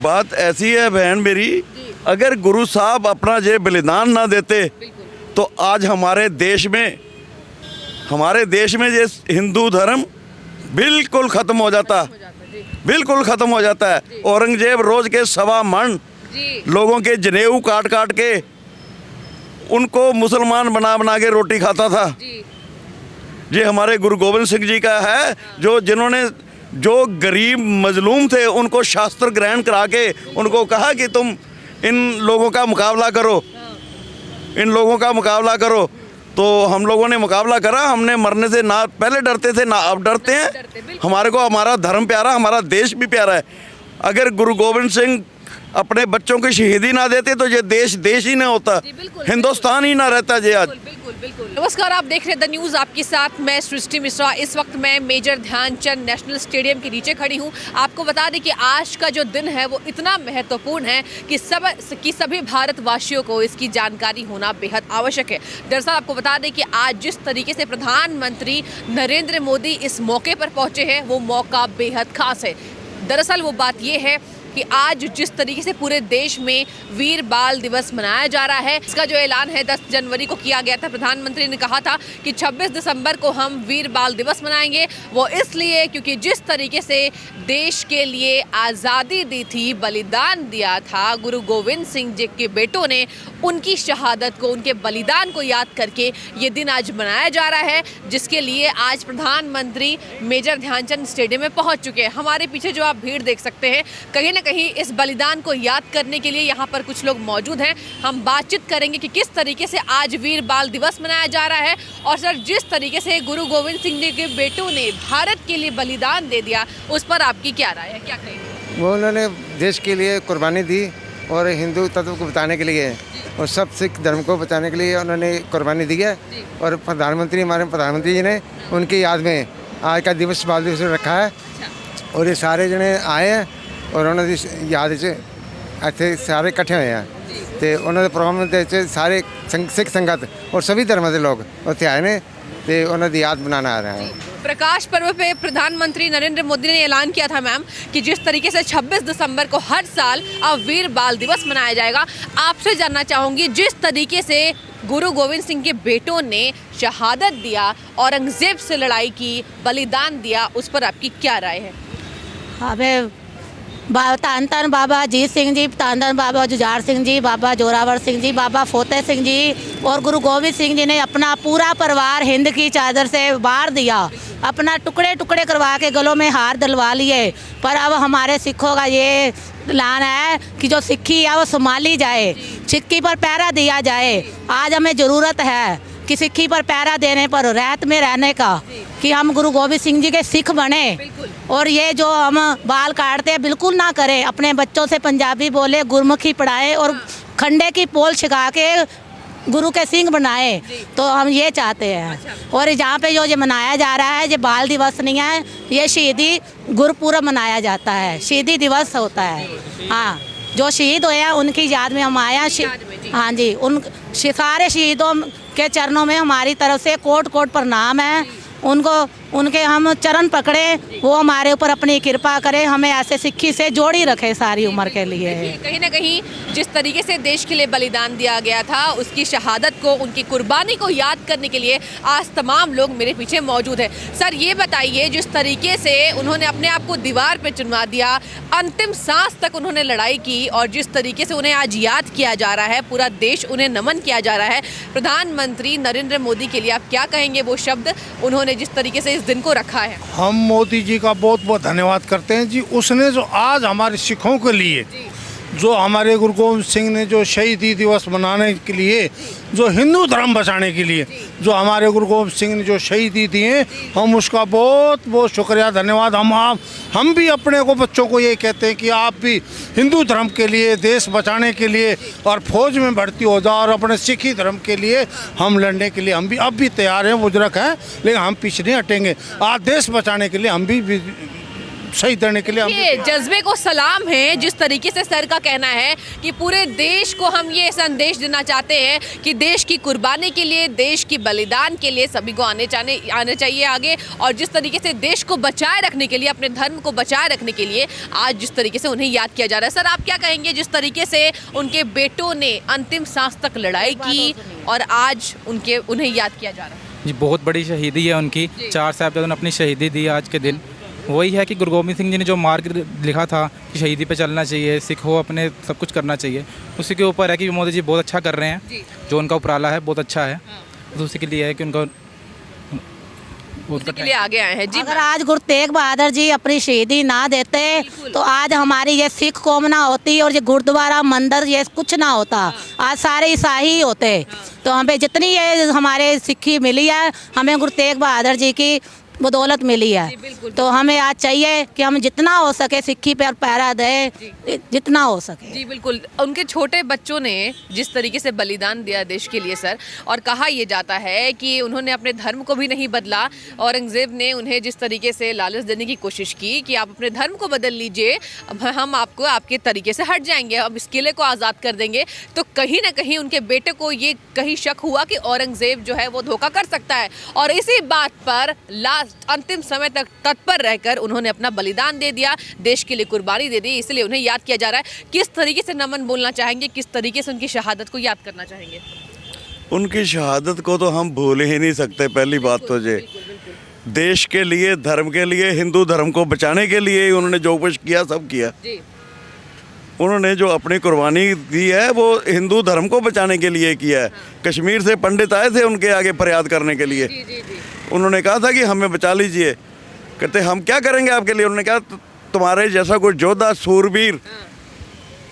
बात ऐसी है बहन मेरी, अगर गुरु साहब अपना ये बलिदान ना देते तो आज हमारे देश में ये हिंदू धर्म बिल्कुल ख़त्म हो जाता, बिल्कुल ख़त्म हो जाता है। औरंगजेब रोज़ के 1.25 मन लोगों के जनेऊ काट काट के उनको मुसलमान बना बना के रोटी खाता था। ये हमारे गुरु गोविंद सिंह जी का है, जिन्होंने जो गरीब मजलूम थे उनको शास्त्र ग्रहण करा के उनको कहा कि तुम इन लोगों का मुकाबला करो, इन लोगों का मुकाबला करो। तो हम लोगों ने मुकाबला करा। हमने मरने से ना पहले डरते थे ना अब डरते हैं। हमारे को हमारा धर्म प्यारा, हमारा देश भी प्यारा है। अगर गुरु गोविंद सिंह अपने बच्चों की शहीदी ना देते तो ये देश ही ना होता, हिंदुस्तान ही ना रहता ये आज। नमस्कार, आप देख रहे हैं द न्यूज़, आपके साथ मैं सृष्टि मिश्रा। इस वक्त मैं मेजर ध्यानचंद नेशनल स्टेडियम के नीचे खड़ी हूँ। आपको बता दें कि आज का जो दिन है वो इतना महत्वपूर्ण है कि सभी भारतवासियों को इसकी जानकारी होना बेहद आवश्यक है। दरअसल आपको बता दें कि आज जिस तरीके से प्रधानमंत्री नरेंद्र मोदी इस मौके पर पहुँचे हैं वो मौका बेहद खास है। दरअसल वो बात ये है कि आज जिस तरीके से पूरे देश में वीर बाल दिवस मनाया जा रहा है, इसका जो ऐलान है 10 जनवरी को किया गया था। प्रधानमंत्री ने कहा था कि 26 दिसंबर को हम वीर बाल दिवस मनाएंगे। वो इसलिए क्योंकि जिस तरीके से देश के लिए आज़ादी दी थी, बलिदान दिया था गुरु गोविंद सिंह जी के बेटों ने, उनकी शहादत को, उनके बलिदान को याद करके ये दिन आज मनाया जा रहा है, जिसके लिए आज प्रधानमंत्री मेजर ध्यानचंद स्टेडियम में पहुँच चुके हैं। हमारे पीछे जो आप भीड़ देख सकते हैं, कहीं कहीं इस बलिदान को याद करने के लिए यहाँ पर कुछ लोग मौजूद हैं। हम बातचीत करेंगे कि किस तरीके से आज वीर बाल दिवस मनाया जा रहा है और सर जिस तरीके से गुरु गोविंद सिंह जी के बेटों ने भारत के लिए बलिदान दे दिया, उस पर आपकी क्या राय है, क्या कहेंगे? वो उन्होंने देश के लिए कुर्बानी दी और हिंदू तत्व को बताने के लिए और सब सिख धर्म को बचाने के लिए उन्होंने कुर्बानी दी है। और हमारे प्रधानमंत्री जी ने उनकी याद में आज का दिवस बाल दिवस रखा है। और ये सारे जने आए हैं और उन्होंने याद इतने सारे इकट्ठे हुए हैं तो उन्होंने प्रोग्राम के सारे सिख संगत और सभी धर्मों के लोग उत्थे आए हैं तो उन्होंने याद बनाना आ रहा है। प्रकाश पर्व पे प्रधानमंत्री नरेंद्र मोदी ने ऐलान किया था मैम कि जिस तरीके से 26 दिसंबर को हर साल अब वीर बाल दिवस मनाया जाएगा। आपसे जानना चाहूँगी, जिस तरीके से गुरु गोविंद सिंह के बेटों ने शहादत दिया, औरंगजेब से लड़ाई की, बलिदान दिया, उस पर आपकी क्या राय है? हमें धन धन बाबा अजीत सिंह जी, धन धन बाबा जुझार सिंह जी, बाबा जोरावर सिंह जी, बाबा फतेह सिंह जी और गुरु गोविंद सिंह जी ने अपना पूरा परिवार हिंद की चादर से बार दिया, अपना टुकड़े टुकड़े करवा के गलों में हार डलवा लिए। पर अब हमारे सिखों का ये ऐलान है कि जो सिक्खी है वो संभाली जाए, सिक्की पर पहरा दिया जाए। आज हमें ज़रूरत है कि सिक्खी पर पहरा देने पर रहत में रहने का, कि हम गुरु गोविंद सिंह जी के सिख बने। और ये जो हम बाल काटते हैं बिल्कुल ना करें, अपने बच्चों से पंजाबी बोले, गुरमुखी पढ़ाएं और खंडे की पोल छिका के गुरु के सिंह बनाए। तो हम ये चाहते हैं। और जहाँ पे जो ये मनाया जा रहा है, ये बाल दिवस नहीं है, ये शहीदी गुरपुरब मनाया जाता है, शहीदी दिवस होता है। हाँ, जो शहीद हुए हैं उनकी याद में हम आया। हाँ जी, उन सारे शहीदों के चरणों में हमारी तरफ से कोट कोट प्रणाम है। उनके हम चरण पकड़े, वो हमारे ऊपर अपनी कृपा करे, हमें ऐसे सिक्खी से जोड़ी रखे सारी उम्र के लिए। कहीं ना कहीं जिस तरीके से देश के लिए बलिदान दिया गया था, उसकी शहादत को, उनकी कुर्बानी को याद करने के लिए आज तमाम लोग मेरे पीछे मौजूद हैं। सर ये बताइए, जिस तरीके से उन्होंने अपने आप को दीवार पे चुनवा दिया, अंतिम सांस तक उन्होंने लड़ाई की और जिस तरीके से उन्हें आज याद किया जा रहा है, पूरा देश उन्हें नमन किया जा रहा है, प्रधानमंत्री नरेंद्र मोदी के लिए आप क्या कहेंगे? वो शब्द उन्होंने जिस तरीके से इस दिन को रखा है, हम मोदी जी का बहुत बहुत धन्यवाद करते हैं जी। उसने जो आज हमारे सिखों के लिए, जो हमारे गुरु गोविंद सिंह ने जो शहीदी दिवस मनाने के लिए, जो हिंदू धर्म बचाने के लिए जो हमारे गुरु गोविंद सिंह ने जो शहीदी दी है, हम उसका बहुत बहुत शुक्रिया, धन्यवाद। हम भी अपने को बच्चों को ये कहते हैं कि आप भी हिंदू धर्म के लिए, देश बचाने के लिए और फौज में भर्ती हो जाओ और अपने सिखी धर्म के लिए हम लड़ने के लिए हम भी अब भी तैयार हैं, बुजुर्ग हैं, लेकिन हम पीछे नहीं हटेंगे। आज देश बचाने के लिए हम भी सही करने के लिए हम ये जज्बे को सलाम है। जिस तरीके से सर का कहना है कि पूरे देश को हम ये संदेश देना चाहते हैं कि देश की कुर्बानी के लिए, देश की बलिदान के लिए सभी को आने चाहिए आगे, और जिस तरीके से देश को बचाए रखने के लिए, अपने धर्म को बचाए रखने के लिए आज जिस तरीके से उन्हें याद किया जा रहा है। सर आप क्या कहेंगे, जिस तरीके से उनके बेटों ने अंतिम सांस तक लड़ाई की और आज उन्हें याद किया जा रहा है? जी बहुत बड़ी शहीदी है उनकी। 4 साहबजादों ने अपनी शहीदी दी आज के दिन। वही है कि गुरु गोबिंद सिंह जी ने जो मार्ग लिखा था कि शहीदी पे चलना चाहिए, सिख हो अपने सब कुछ करना चाहिए, उसी के ऊपर है कि मोदी जी बहुत अच्छा कर रहे हैं। जो उनका उपराला है बहुत अच्छा है, तो उसी के लिए है कि उनका उसी के लिए आगे आए हैं। जी अगर आज गुरु तेग बहादुर जी अपनी शहीदी ना देते तो आज हमारी ये सिख कौम ना होती और ये गुरुद्वारा मंदिर ये कुछ ना होता। आज सारे ईसाई ही होते। तो हमें जितनी ये हमारे सिक्खी मिली है, हमें गुरु तेग बहादुर जी की बदौलत मिली है। तो हमें आज चाहिए कि हम जितना हो सके सिक्खी पर पैरा दें, जितना हो सके। जी बिल्कुल। उनके छोटे बच्चों ने जिस तरीके से बलिदान दिया देश के लिए सर, और कहा यह जाता है कि उन्होंने अपने धर्म को भी नहीं बदला। औरंगजेब ने उन्हें जिस तरीके से लालच देने की कोशिश की कि आप अपने धर्म को बदल लीजिए, हम आपको आपके तरीके से हट जाएंगे, हम इस किले को आज़ाद कर देंगे। तो कहीं ना कहीं उनके बेटे को ये कहीं शक हुआ कि औरंगजेब जो है वो धोखा कर सकता है, और इसी बात पर अंतिम समय तक तत्पर रहकर उन्होंने अपना बलिदान दे दिया, देश के लिए कुर्बानी दे दी, इसलिए उन्हें याद किया जा रहा है। किस तरीके से नमन बोलना चाहेंगे, किस तरीके से उनकी शहादत को याद करना चाहेंगे? उनकी शहादत को तो हम भूल ही नहीं सकते। पहली बात तो ये देश के लिए, धर्म के लिए, हिंदू धर्म को बचाने के लिए उन्होंने जो कुछ किया सब किया। उन्होंने जो अपनी कुर्बानी दी है वो हिंदू धर्म को बचाने के लिए किया है। कश्मीर से पंडित आए थे उनके आगे फरियाद करने के लिए। उन्होंने कहा था कि हमें बचा लीजिए। कहते हम क्या करेंगे आपके लिए? उन्होंने कहा तुम्हारे जैसा कोई योद्धा सूरवीर,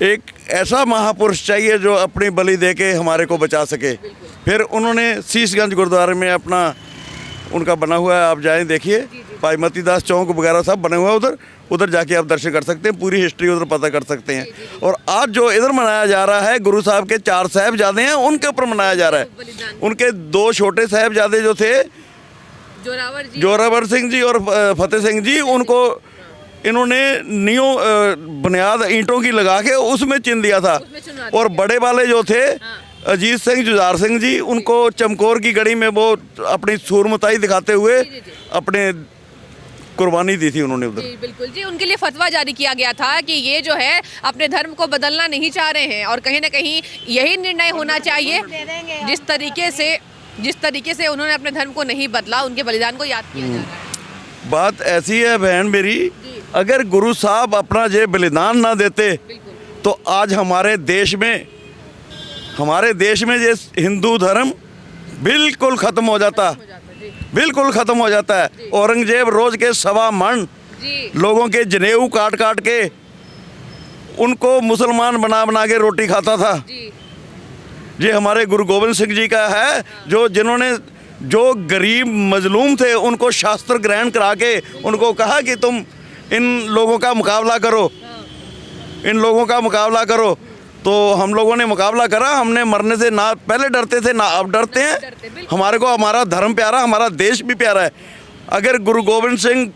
एक ऐसा महापुरुष चाहिए जो अपनी बलि दे के हमारे को बचा सके। फिर उन्होंने शीशगंज गुरुद्वारे में अपना उनका बना हुआ है, आप जाएं देखिए, भाई मतीदास चौक वगैरह सब बने हुआ है। उधर जाके आप दर्शन कर सकते हैं, पूरी हिस्ट्री उधर पता कर सकते हैं। और आज जो इधर मनाया जा रहा है, गुरु साहब के 4 साहिबजादे हैं उनके ऊपर मनाया जा रहा है। उनके 2 छोटे साहिबजादे जो थे, जोरावर सिंह जी और फतेह सिंह जी, उनको इन्होंने बुनियाद ईंटों की लगा के उसमें चिन दिया था। और बड़े वाले जो थे अजीत सिंह, जुझार सिंह जी, उनको चमकौर की गढ़ी में वो अपनी सूरमताई दिखाते हुए अपने कुर्बानी दी थी उन्होंने उधर। जी बिल्कुल जी। उनके लिए फतवा जारी किया गया था कि ये जो है अपने धर्म को बदलना नहीं चाह रहे हैं, और कहीं ना कहीं यही निर्णय होना चाहिए। जिस तरीके से उन्होंने अपने धर्म को नहीं बदला, उनके बलिदान को याद किया जा रहा है। बात ऐसी है बहन मेरी, अगर गुरु साहब अपना ये बलिदान ना देते तो आज हमारे देश में ये हिंदू धर्म बिल्कुल ख़त्म हो जाता, बिल्कुल ख़त्म हो जाता है। औरंगजेब रोज़ के 1.25 मन लोगों के जनेऊ काट काट के उनको मुसलमान बना बना के रोटी खाता था। ये हमारे गुरु गोबिंद सिंह जी का है, जो गरीब मजलूम थे उनको शास्त्र ग्रहण करा के उनको कहा कि तुम इन लोगों का मुकाबला करो, इन लोगों का मुकाबला करो। तो हम लोगों ने मुकाबला करा। हमने मरने से ना पहले डरते थे ना अब डरते हैं। हमारे को हमारा धर्म प्यारा, हमारा देश भी प्यारा है। अगर गुरु गोबिंद सिंह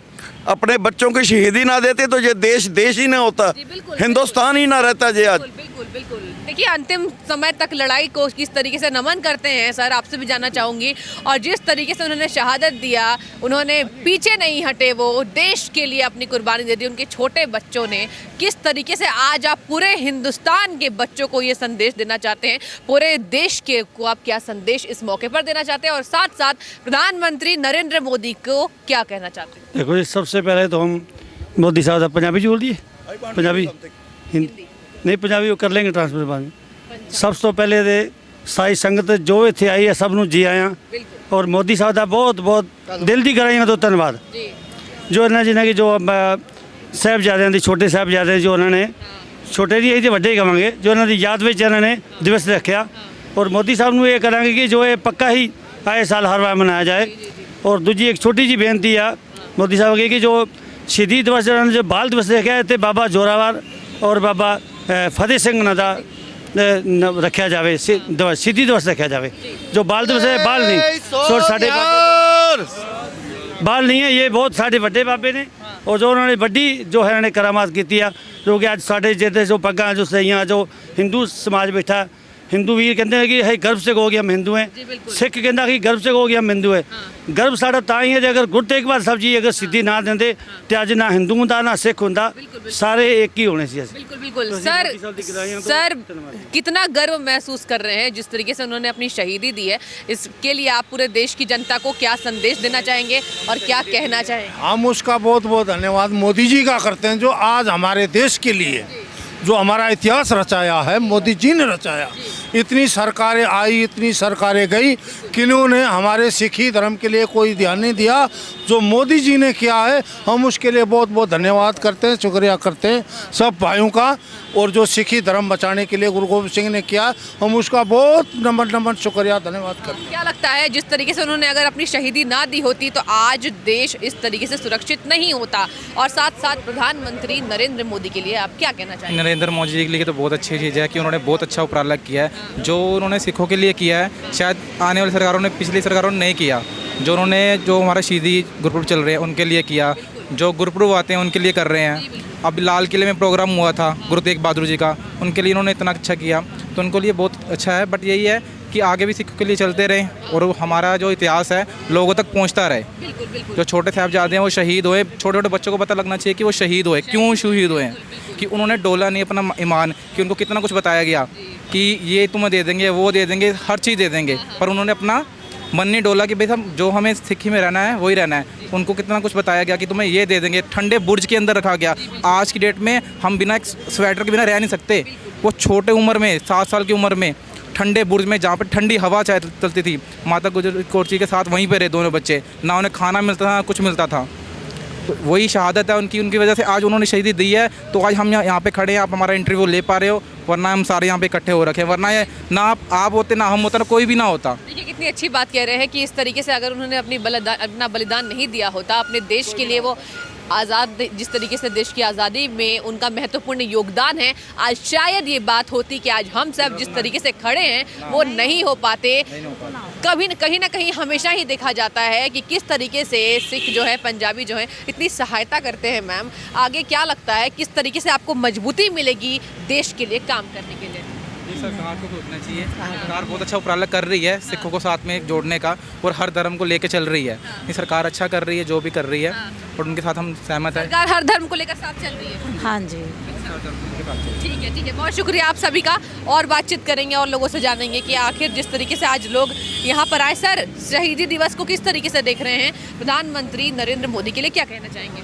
अपने बच्चों की शहीदी ना देते तो ये देश ही ना होता, हिंदुस्तान ही ना रहता। ये आज बिल्कुल देखिए, अंतिम समय तक लड़ाई को किस तरीके से नमन करते हैं सर, आपसे भी जानना चाहूँगी। और जिस तरीके से उन्होंने शहादत दिया, उन्होंने पीछे नहीं हटे, वो देश के लिए अपनी कुर्बानी दे दी। उनके छोटे बच्चों ने किस तरीके से आज आप पूरे हिंदुस्तान के बच्चों को ये संदेश देना चाहते हैं, पूरे देश के को आप क्या संदेश इस मौके पर देना चाहते हैं, और साथ साथ प्रधानमंत्री नरेंद्र मोदी को क्या कहना चाहते हैं? देखो जी, सबसे पहले तो हम मोदी साहब पंजाबी बोल दिए, पंजाबी हिंदी नहीं, पंजाबी वो कर लेंगे ट्रांसफर बाद में। सब तो पहले तो सारी संगत जो इतने आई है सब नूं जी आया, और मोदी साहब का बहुत बहुत दिल की कराइया तो धन्यवाद। जो इन्होंने जिन्हें कि जो साहिबजादियां दी, छोटे साहिबजादे जो उन्होंने छोटे नहीं तो वड्डे ही कहांगे, जो इन्हों की याद में इन्होंने दिवस रखा। और मोदी साहब नूं ये करांगे कि जो ये पक्का ही आए साल हर बार मनाया जाए। और दूजी एक छोटी जी बेनती आ मोदी साहब की कि जो शहीदी दिवस जो बाल दिवस रखा है, बाबा जोरावर और बाबा फतेह सिंह का रखा जाए, शहीदी दिवस रखा जाए। जो बाल दिवस है, बाल नहीं, साढ़े बाल नहीं है, ये बहुत साढ़े बड़े बाबे ने और जो उन्होंने बड़ी जो है उन्हें करामात की जो कि अज साढ़े जिते जो पग्गा जो सही जो हिंदू समाज बैठा हिंदू वीर कहते हैं कि है गर्व से कहोगे हम हिंदू हैं, सिख कहता कि गर्व से कहोगे हम हिंदू हैं। गर्व साड़ा ताई है जो अगर गुरु तेग बहादुर साहब जी अगर सिद्धि ना देंगे तो अज ना हिंदू होंदा ना सिख होंदा, सारे एक ही होने सी। बिल्कुल बिल्कुल सर कितना गर्व महसूस कर रहे हैं जिस तरीके से उन्होंने अपनी शहीदी दी है, इसके लिए आप पूरे देश की जनता को क्या संदेश देना चाहेंगे और क्या कहना चाहेंगे? हम उसका बहुत बहुत धन्यवाद मोदी जी का करते हैं जो आज हमारे देश के लिए जो हमारा इतिहास रचाया है मोदी जी ने रचाया। इतनी सरकारें आई इतनी सरकारें गई, किन्होंने हमारे सिखी धर्म के लिए कोई ध्यान नहीं दिया। जो मोदी जी ने किया है हम उसके लिए बहुत बहुत धन्यवाद करते हैं, शुक्रिया करते हैं सब भाइयों का। और जो सिखी धर्म बचाने के लिए गुरु गोविंद सिंह ने किया हम उसका बहुत नंबर शुक्रिया धन्यवाद करते हैं। क्या लगता है जिस तरीके से उन्होंने अगर अपनी शहीदी ना दी होती तो आज देश इस तरीके से सुरक्षित नहीं होता? और साथ साथ प्रधानमंत्री नरेंद्र मोदी के लिए आप क्या कहना चाहेंगे? नरेंद्र मोदी जी के लिए तो बहुत अच्छी चीज़ है कि उन्होंने बहुत अच्छा उपराला किया है। जो उन्होंने सिखों के लिए किया है शायद आने वाली सरकारों ने पिछली सरकारों ने नहीं किया। जो उन्होंने जो हमारा शहीदी गुरुपुरब चल रहे हैं उनके लिए किया, जो गुरुपुरब आते हैं उनके लिए कर रहे हैं। अब लाल किले में प्रोग्राम हुआ था गुरु तेग बहादुर जी का, उनके लिए इन्होंने इतना अच्छा किया तो उनके लिए बहुत अच्छा है। बट यही है कि आगे भी सिखों के लिए चलते रहें और हमारा जो इतिहास है लोगों तक पहुंचता रहे। जो छोटे साहबजादे हैं वो शहीद हुए, छोटे छोटे बच्चों को पता लगना चाहिए कि वो शहीद हुए, क्यों शहीद हुए हैं, कि उन्होंने डोला नहीं अपना ईमान, कि उनको कितना कुछ बताया गया कि ये तुम्हें दे देंगे वो दे देंगे हर चीज़ दे देंगे, पर उन्होंने अपना मन नहीं डोला कि भाई हम जो हमें सिक्खी में रहना है वही रहना है। उनको कितना कुछ बताया गया कि तुम्हें ये दे देंगे, ठंडे बुर्ज के अंदर रखा गया। आज की डेट में हम बिना एक स्वेटर के बिना रह नहीं सकते। वो छोटे उम्र में 7 साल की उम्र में ठंडे बुर्ज में जहाँ पर ठंडी हवा चलती थी, माता गुजर कौर जी के साथ वहीं पे रहे दोनों बच्चे, ना उन्हें खाना मिलता था ना कुछ मिलता था। तो वही शहादत है उनकी वजह से आज उन्होंने शहीदी दी है तो आज हम यहाँ पे खड़े हैं, आप हमारा इंटरव्यू ले पा रहे हो, वरना हम सारे यहाँ पे इकट्ठे हो रखे हैं। वरना ये ना आप होते ना हम होता ना कोई भी ना होता। देखिए कितनी अच्छी बात कह रहे हैं कि इस तरीके से अगर उन्होंने अपना बलिदान नहीं दिया होता अपने देश के लिए, वो आज़ाद जिस तरीके से देश की आज़ादी में उनका महत्वपूर्ण योगदान है, आज शायद ये बात होती कि आज हम सब जिस तरीके से खड़े हैं वो नहीं हो पाते। कहीं ना कहीं हमेशा ही देखा जाता है कि किस तरीके से सिख जो है पंजाबी जो है इतनी सहायता करते हैं। मैम आगे क्या लगता है किस तरीके से आपको मजबूती मिलेगी देश के लिए काम करने के लिए? सरकार को सोचना चाहिए, सरकार बहुत अच्छा उपराला कर रही है सिखों को साथ में जोड़ने का और हर धर्म को लेके चल रही है। ये सरकार अच्छा कर रही है जो भी कर रही है और उनके साथ हम सहमत हैं। सरकार हर धर्म को लेकर साथ चल रही है। हाँ जी ठीक है बहुत शुक्रिया आप सभी का। और बातचीत करेंगे और लोगों से जानेंगे कि आखिर जिस तरीके से आज लोग यहाँ पर आए, सर शहीदी दिवस को किस तरीके से देख रहे हैं, प्रधानमंत्री नरेंद्र मोदी के लिए क्या कहना चाहेंगे?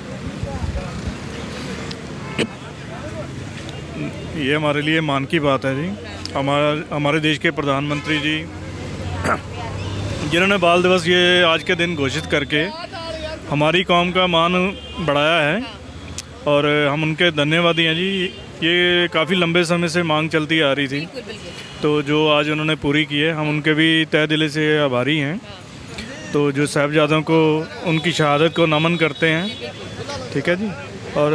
ये हमारे लिए मान की बात है जी। हमारे देश के प्रधानमंत्री जी जिन्होंने बाल दिवस ये आज के दिन घोषित करके हमारी कौम का मान बढ़ाया है और हम उनके धन्यवादी हैं जी। ये काफ़ी लंबे समय से मांग चलती आ रही थी तो जो आज उन्होंने पूरी की है हम उनके भी तहे दिल से आभारी हैं। तो जो साहबजादों को उनकी शहादत को नमन करते हैं, ठीक है जी, और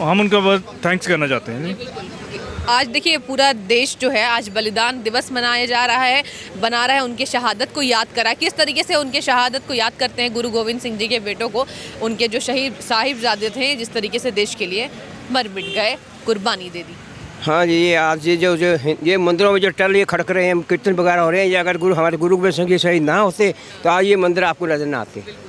हम उनका बहुत थैंक्स करना चाहते हैं जी। आज देखिए पूरा देश जो है आज बलिदान दिवस मनाया जा रहा है, बना रहा है, उनके शहादत को याद करा। किस तरीके से उनके शहादत को याद करते हैं गुरु गोविंद सिंह जी के बेटों को, उनके जो शहीद साहिबजादे थे जिस तरीके से देश के लिए मर मिट गए, कुर्बानी दे दी। हाँ जी, ये आज जो ये मंदिरों में जो टल ये खड़क रहे हैं, कीर्तन वगैरह हो रहे हैं, ये अगर हमारे गुरु गोविंद सिंह जी शहीद ना होते तो आज ये मंदिर आपको नजर ना आते।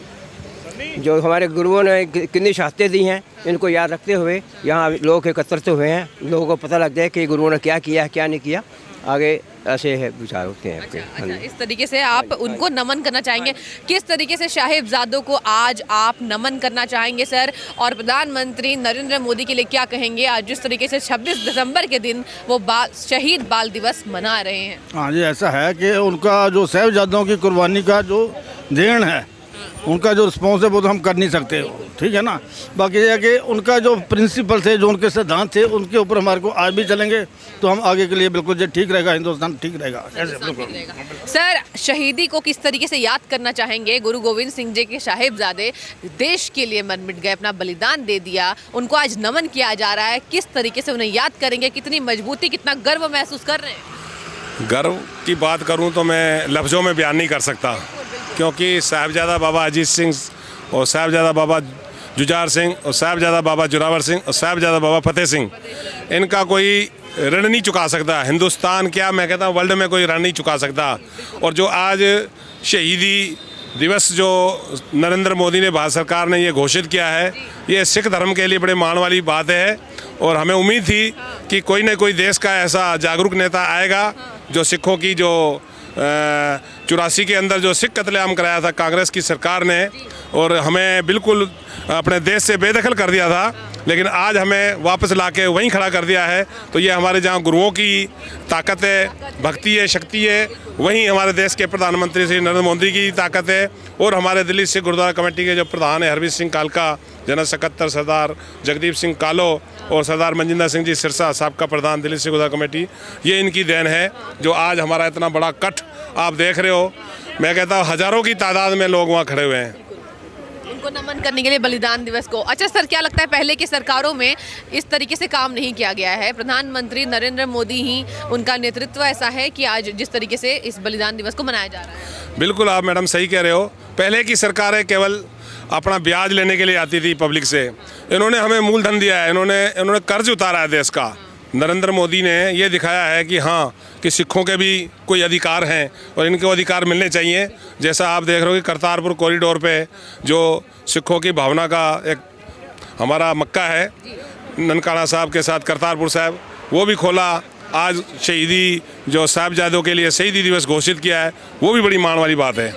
जो हमारे गुरुओं ने कितनी शहादतें दी हैं इनको याद रखते हुए यहाँ लोग एकत्रित हुए हैं, लोगों को पता लग जाए कि गुरुओं ने क्या किया क्या नहीं किया, आगे ऐसे है विचार होते हैं आपके। अच्छा, इस तरीके से आप उनको नमन करना चाहेंगे। किस तरीके से साहिबजादों को आज आप नमन करना चाहेंगे सर, और प्रधानमंत्री नरेंद्र मोदी के लिए क्या कहेंगे आज जिस तरीके से 26 दिसंबर के दिन वो शहीद बाल दिवस मना रहे हैं? हाँ जी, ऐसा है कि उनका जो साहिबजादों की कुर्बानी का जो देन है, उनका जो रिस्पॉन्स है वो तो हम कर नहीं सकते, ठीक है ना। बाकी ये है कि उनका जो प्रिंसिपल थे, जो उनके सिद्धांत थे, उनके ऊपर हमारे को आज भी चलेंगे तो हम आगे के लिए बिल्कुल जो ठीक रहेगा, हिंदुस्तान ठीक रहेगा, ऐसे बिल्कुल। सर शहीदी को किस तरीके से याद करना चाहेंगे? गुरु गोविंद सिंह जी के साहिबजादे देश के लिए मर मिट गए, अपना बलिदान दे दिया, उनको आज नमन किया जा रहा है, किस तरीके से उन्हें याद करेंगे? कितनी मजबूती, कितना गर्व महसूस कर रहे हैं? गर्व की बात करूं तो मैं लफ्ज़ों में बयान नहीं कर सकता, क्योंकि साहिबजादा बाबा अजीत सिंह और साहिबजादा बाबा जुझार सिंह और साहिबजादा बाबा जोरावर सिंह और साहिबजादा बाबा फतेह सिंह, इनका कोई ऋण नहीं चुका सकता। हिंदुस्तान क्या, मैं कहता हूँ वर्ल्ड में कोई ऋण नहीं चुका सकता। और जो आज शहीदी दिवस जो नरेंद्र मोदी ने, भारत सरकार ने ये घोषित किया है, ये सिख धर्म के लिए बड़े मान वाली बात है। और हमें उम्मीद थी कि कोई न कोई देश का ऐसा जागरूक नेता आएगा जो सिखों की जो 84 के अंदर जो सिख कत्लेआम कराया था कांग्रेस की सरकार ने, और हमें बिल्कुल अपने देश से बेदखल कर दिया था, लेकिन आज हमें वापस लाके वहीं खड़ा कर दिया है। तो ये हमारे जहाँ गुरुओं की ताकत है, भक्ति है, शक्ति है, वहीं हमारे देश के प्रधानमंत्री श्री नरेंद्र मोदी की ताकत है। और हमारे दिल्ली सिख गुरुद्वारा कमेटी के जो प्रधान है हरवीर सिंह कालका, जनरल सकत्तर सरदार जगदीप सिंह कालो और सरदार मनजिंदर सिंह जी सिरसा साहब का प्रधान दिल्ली सिख गुरुद्वारा कमेटी, ये इनकी देन है जो आज हमारा इतना बड़ा कट आप देख रहे हो। मैं कहता हूँ हज़ारों की तादाद में लोग वहाँ खड़े हुए हैं उनको नमन करने के लिए, बलिदान दिवस को। अच्छा सर, क्या लगता है पहले की सरकारों में इस तरीके से काम नहीं किया गया है? प्रधानमंत्री नरेंद्र मोदी ही, उनका नेतृत्व ऐसा है कि आज जिस तरीके से इस बलिदान दिवस को मनाया जा रहा है। बिल्कुल, आप मैडम सही कह रहे हो। पहले की सरकारें केवल अपना ब्याज लेने के लिए आती थी पब्लिक से। इन्होंने हमें मूलधन दिया है, इन्होंने कर्ज उतारा है देश का। नरेंद्र मोदी ने ये दिखाया है कि हाँ, कि सिखों के भी कोई अधिकार हैं और इनको अधिकार मिलने चाहिए। जैसा आप देख रहे हो कि करतारपुर कॉरिडोर पे जो सिखों की भावना का एक हमारा मक्का है, ननकाना साहब के साथ करतारपुर साहब, वो भी खोला। आज शहीदी जो साहिबजादों के लिए शहीदी दिवस घोषित किया है, वो भी बड़ी मान वाली बात है।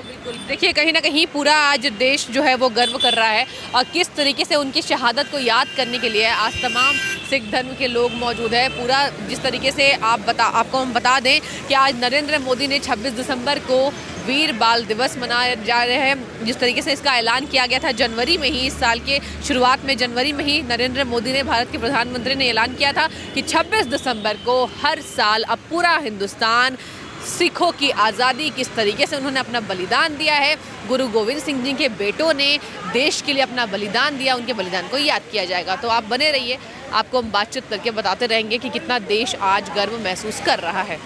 देखिए, कहीं ना कहीं पूरा आज देश जो है वो गर्व कर रहा है, और किस तरीके से उनकी शहादत को याद करने के लिए आज तमाम सिख धर्म के लोग मौजूद है। पूरा जिस तरीके से आपको हम बता दें कि आज नरेंद्र मोदी ने 26 दिसंबर को वीर बाल दिवस मनाए जा रहे हैं। जिस तरीके से इसका ऐलान किया गया था जनवरी में ही, इस साल के शुरुआत में जनवरी में ही नरेंद्र मोदी ने, भारत के प्रधानमंत्री ने ऐलान किया था कि 26 दिसंबर को हर साल अब पूरा हिंदुस्तान सिखों की आज़ादी, किस तरीके से उन्होंने अपना बलिदान दिया है, गुरु गोविंद सिंह जी के बेटों ने देश के लिए अपना बलिदान दिया, उनके बलिदान को याद किया जाएगा। तो आप बने रहिए, आपको हम बातचीत करके बताते रहेंगे कि कितना देश आज गर्व महसूस कर रहा है।